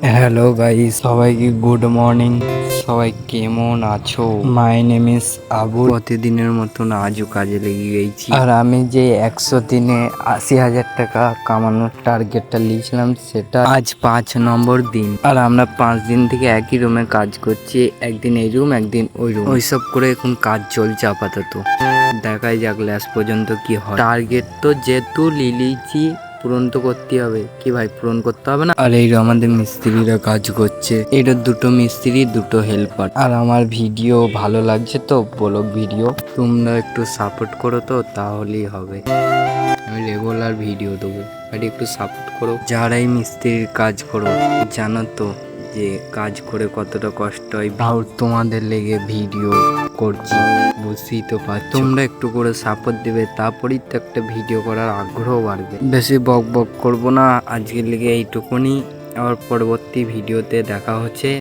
Hello guys, সবাইকে good morning. সবাই কেমন আছো? My name is Abu. প্রতিদিনের মতন আজও কাজে লেগে গেছি। আর আমি যে 100 দিনে 80,000 টাকা কামানোর টার্গেটটা নিয়েছিলাম, সেটা আজ 5 নম্বর দিন। আর আমরা 5 দিন থেকে একই রুমে কাজ করছি। একদিন এই রুম, একদিন ওই রুম, ওইসব করে এখন কাজ চলছে আপাতত। দেখাই যাক লাস্ট পর্যন্ত কি হয়। টার্গেট তো যেহেতু লিলিয়েছি, পূরণ তো করতে হবে। কি ভাই, পূরণ করতে হবে না? আর এই আমাদের মিস্ত্রিরা কাজ করছে। এটা দুটো মিস্ত্রি, দুটো হেল্পার। আর আমার ভিডিও ভালো লাগছে তো, ব্লগ ভিডিও, তোমরা একটু সাপোর্ট করো তো, তাহলেই হবে। আমি রেগুলার ভিডিও দেবো, আর একটু সাপোর্ট করো। যারাই মিস্ত্রির কাজ করো, জানো তো যে কাজ করে কতটা কষ্ট হয়। ভাও তোমাদের লেগে ভিডিও করছি, বুঝতেই তো পারছো। তোমরা একটু করে সাপোর্ট দিবে, তারপরেই তো একটা ভিডিও করার আগ্রহ বাড়বে। বেশি বক বক করবো না, আজকের লেগে এইটুকুনি। আবার পরবর্তী ভিডিওতে দেখা হচ্ছে।